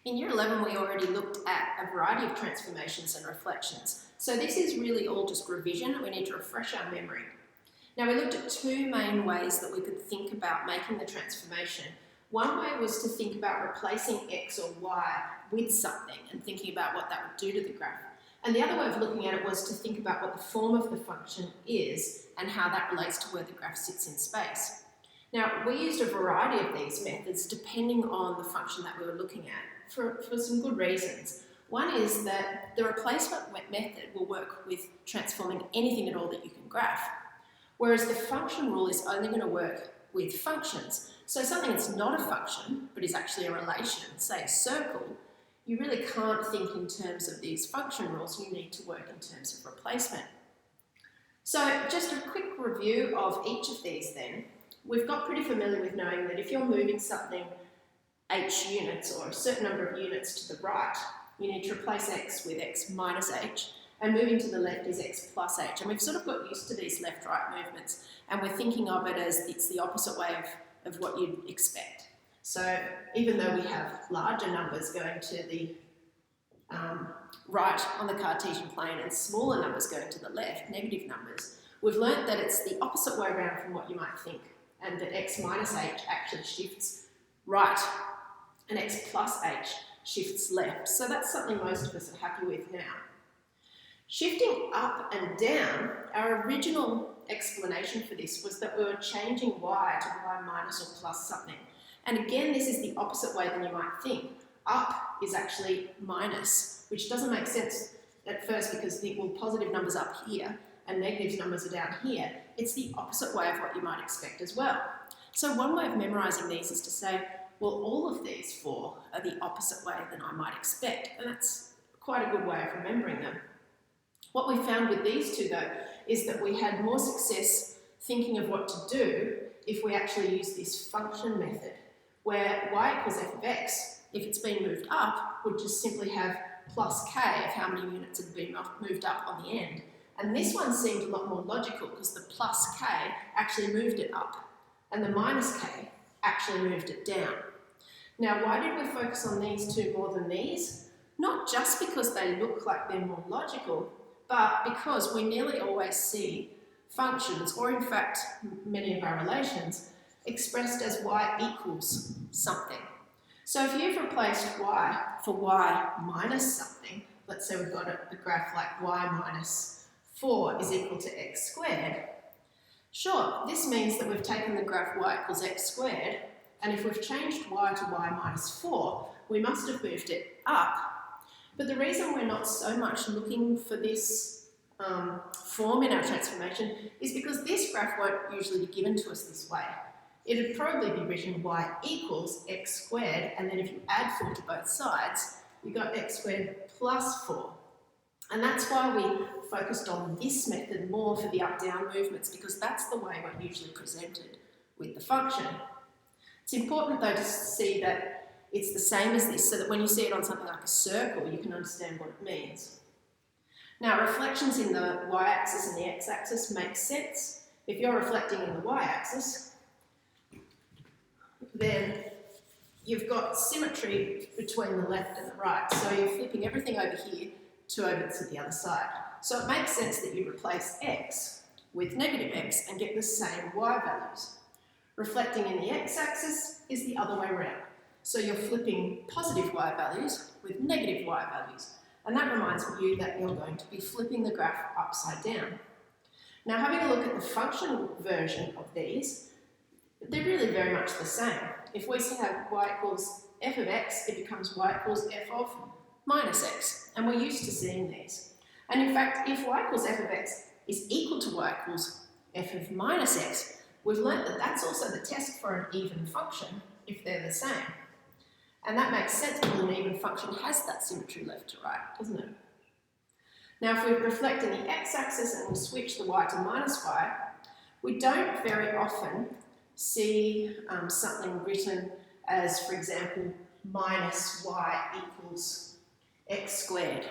In Year 11, we already looked at a variety of transformations and reflections. So this is really all just revision. We need to refresh our memory. Now, we looked at two main ways that we could think about making the transformation. One way was to think about replacing x or y with something and thinking about what that would do to the graph. And the other way of looking at it was to think about what the form of the function is and how that relates to where the graph sits in space. Now, we used a variety of these methods depending on the function that we were looking at for some good reasons. One is that the replacement method will work with transforming anything at all that you can graph, whereas the function rule is only going to work with functions. So something that's not a function, but is actually a relation, say a circle, you really can't think in terms of these function rules. You need to work in terms of replacement. So just a quick review of each of these then. We've got pretty familiar with knowing that if you're moving something h units or a certain number of units to the right, you need to replace x with x minus h, and moving to the left is x plus h. And we've sort of got used to these left-right movements, and we're thinking of it as it's the opposite way of what you'd expect. So even though we have larger numbers going to the right on the Cartesian plane and smaller numbers going to the left, negative numbers, we've learnt that it's the opposite way around from what you might think, and that x minus h actually shifts right and x plus h shifts left. So that's something most of us are happy with now. Shifting up and down, our original explanation for this was that we were changing y to y minus or plus something. And again, this is the opposite way than you might think. Up is actually minus, which doesn't make sense at first because positive numbers up here and negative numbers are down here. It's the opposite way of what you might expect as well. So one way of memorising these is to say, well, all of these four are the opposite way than I might expect, and that's quite a good way of remembering them. What we found with these two, though, is that we had more success thinking of what to do if we actually use this function method, where y equals f of x, if it's been moved up, would just simply have plus k of how many units had been moved up on the end. And this one seemed a lot more logical because the plus k actually moved it up, and the minus k actually moved it down. Now, why did we focus on these two more than these? Not just because they look like they're more logical, but because we nearly always see functions, or in fact many of our relations, expressed as y equals something. So if you've replaced y for y minus something, let's say we've got a graph like y minus 4 is equal to x squared, sure, this means that we've taken the graph y equals x squared, and if we've changed y to y minus 4, we must have moved it up. But the reason we're not so much looking for this form in our transformation is because this graph won't usually be given to us this way. It'd probably be written y equals x squared, and then if you add 4 to both sides, you've got x squared plus 4. And that's why we focused on this method more for the up-down movements, because that's the way we're usually presented with the function. It's important, though, to see that it's the same as this, so that when you see it on something like a circle, you can understand what it means. Now, reflections in the y-axis and the x-axis make sense. If you're reflecting in the y-axis, then you've got symmetry between the left and the right. So you're flipping everything over here over to the other side. So it makes sense that you replace x with negative x and get the same y values. Reflecting in the x-axis is the other way around. So you're flipping positive y values with negative y values. And that reminds you that you're going to be flipping the graph upside down. Now, having a look at the function version of these, they're really very much the same. If we have y equals f of x, it becomes y equals f of minus x. And we're used to seeing these. And in fact, if y equals f of x is equal to y equals f of minus x, we've learnt that that's also the test for an even function if they're the same. And that makes sense because an even function has that symmetry left to right, doesn't it? Now, if we reflect in the x-axis and we switch the y to minus y, we don't very often see something written as, for example, minus y equals x squared.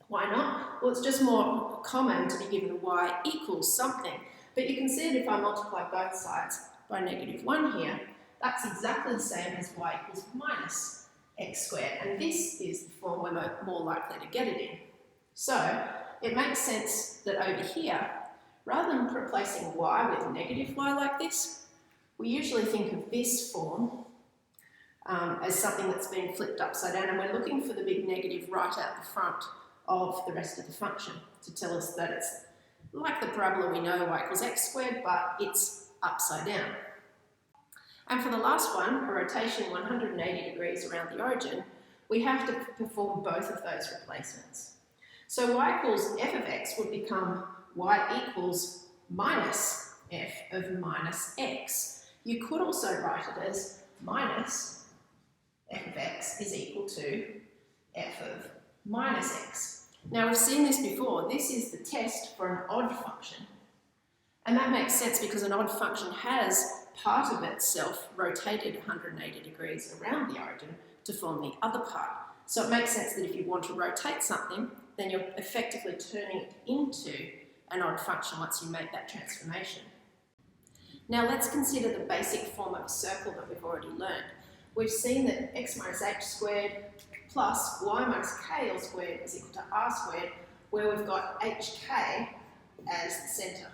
Why not? Well, it's just more common to be given y equals something. But you can see that if I multiply both sides by -1 here, that's exactly the same as y equals minus x squared, and this is the form we're more likely to get it in. So it makes sense that over here, rather than replacing y with negative y like this, we usually think of this form as something that's been flipped upside down, and we're looking for the big negative right out the front of the rest of the function to tell us that it's like the parabola we know, y equals x squared, but it's upside down. And for the last one, a rotation 180 degrees around the origin, we have to perform both of those replacements. So y equals f of x would become y equals minus f of minus x. You could also write it as minus f of x is equal to f of minus x. Now we've seen this before. This is the test for an odd function. And that makes sense because an odd function has part of itself rotated 180 degrees around the origin to form the other part. So it makes sense that if you want to rotate something, then you're effectively turning it into an odd function once you make that transformation. Now let's consider the basic form of a circle that we've already learned. We've seen that x minus h squared plus y minus k all squared is equal to r squared, where we've got hk as the centre.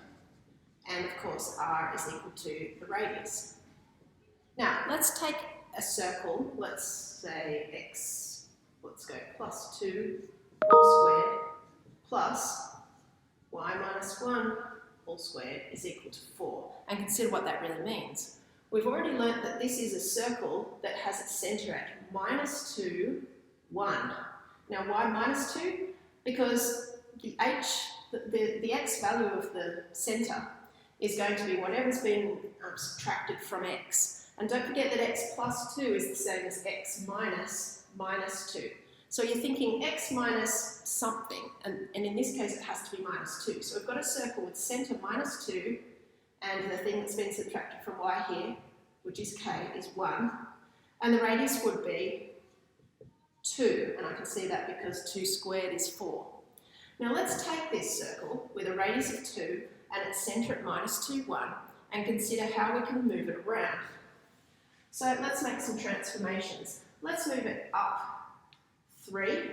And of course r is equal to the radius. Now let's take a circle, let's say let's go plus 2 all squared plus y minus 1 all squared is equal to 4. And consider what that really means. We've already learnt that this is a circle that has its centre at minus 2, 1. Now why minus 2? Because the x value of the centre is going to be whatever's been subtracted from x. And don't forget that x plus 2 is the same as x minus minus 2. So you're thinking x minus something, and in this case it has to be minus 2. So we've got a circle with centre minus 2, and the thing that's been subtracted from y here, which is k, is 1. And the radius would be 2, and I can see that because 2 squared is 4. Now let's take this circle with a radius of 2 and its centre at minus 2, 1, and consider how we can move it around. So let's make some transformations. Let's move it up 3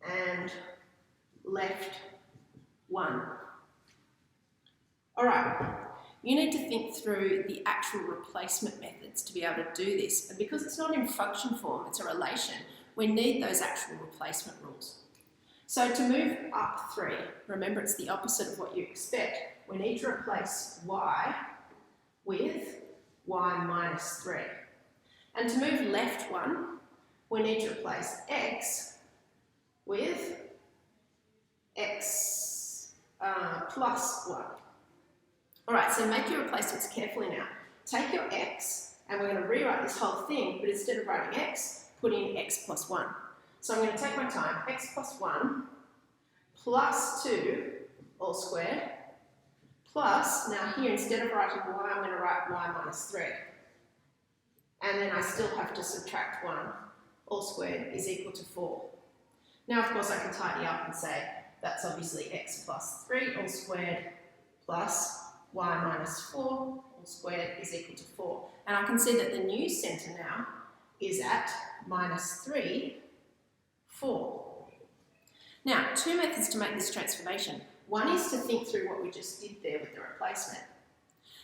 and left 1. Alright, you need to think through the actual replacement methods to be able to do this. And because it's not in function form, it's a relation, we need those actual replacement rules. So to move up 3, remember it's the opposite of what you expect. We need to replace y with y minus 3. And to move left 1, we need to replace x with x plus 1. Alright, so make your replacements carefully now. Take your x, and we're going to rewrite this whole thing, but instead of writing x, put in x plus 1. So I'm going to take my time, x plus 1 plus 2 all squared, plus, now here instead of writing y, I'm going to write y minus 3. And then I still have to subtract 1 all squared is equal to 4. Now of course I can tidy up and say that's obviously x plus 3 all squared plus y minus 4 all squared is equal to 4. And I can see that the new centre now is at minus 3, 4. Now, two methods to make this transformation. One is to think through what we just did there with the replacement.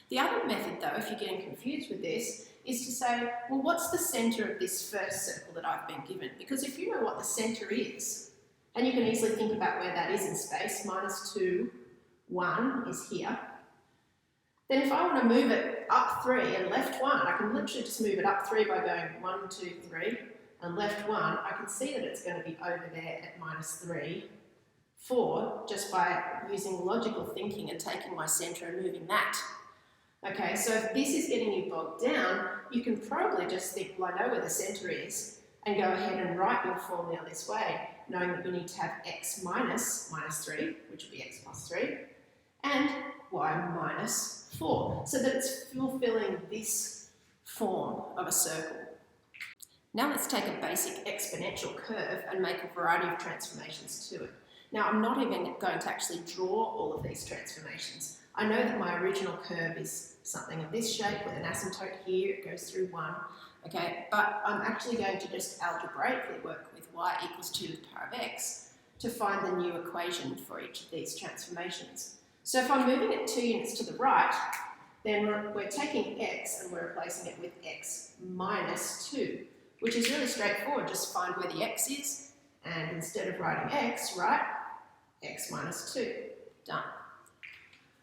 The other method, though, if you're getting confused with this, is to say, well, what's the centre of this first circle that I've been given? Because if you know what the centre is, and you can easily think about where that is in space, minus 2, 1 is here, then if I want to move it up 3 and left 1, I can literally just move it up 3 by going 1, 2, 3, and left 1, I can see that it's going to be over there at minus 3, 4, just by using logical thinking and taking my centre and moving that. Okay, so if this is getting you bogged down, you can probably just think, well, I know where the centre is, and go ahead and write your formula this way, knowing that we need to have x minus 3, which would be x plus 3, and y minus 4, so that it's fulfilling this form of a circle. Now let's take a basic exponential curve and make a variety of transformations to it. Now I'm not even going to actually draw all of these transformations. I know that my original curve is something of this shape with an asymptote here, it goes through 1. Okay, but I'm actually going to just algebraically work with y equals 2 to the power of x to find the new equation for each of these transformations. So if I'm moving it 2 units to the right, then we're taking x and we're replacing it with x minus 2, which is really straightforward. Just find where the x is, and instead of writing x, write x minus 2. Done.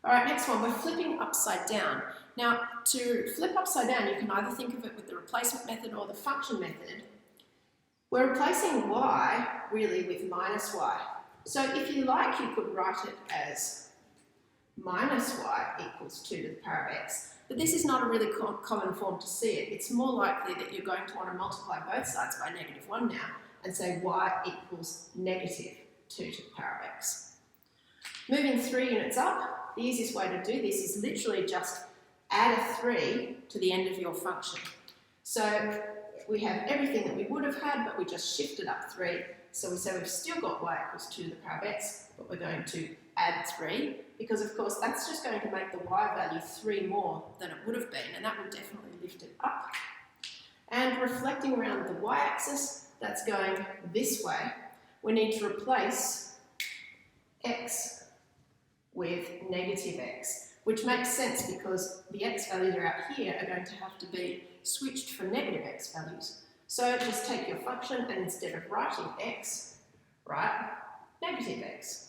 All right, next one, we're flipping upside down. Now, to flip upside down, you can either think of it with the replacement method or the function method. We're replacing y, really, with minus y. So if you like, you could write it as minus y equals 2 to the power of x. But this is not a really common form to see it. It's more likely that you're going to want to multiply both sides by -1 now and say y equals negative 2 to the power of x. Moving 3 units up, the easiest way to do this is literally just add a 3 to the end of your function. So we have everything that we would have had, but we just shifted up 3. So we say we've still got y equals 2 to the power of x, but we're going to add 3, because of course that's just going to make the y value 3 more than it would have been, and that will definitely lift it up. And reflecting around the y-axis, that's going this way. We need to replace x with negative x, which makes sense because the x values are out here are going to have to be switched for negative x values. So just take your function and instead of writing x, write negative x.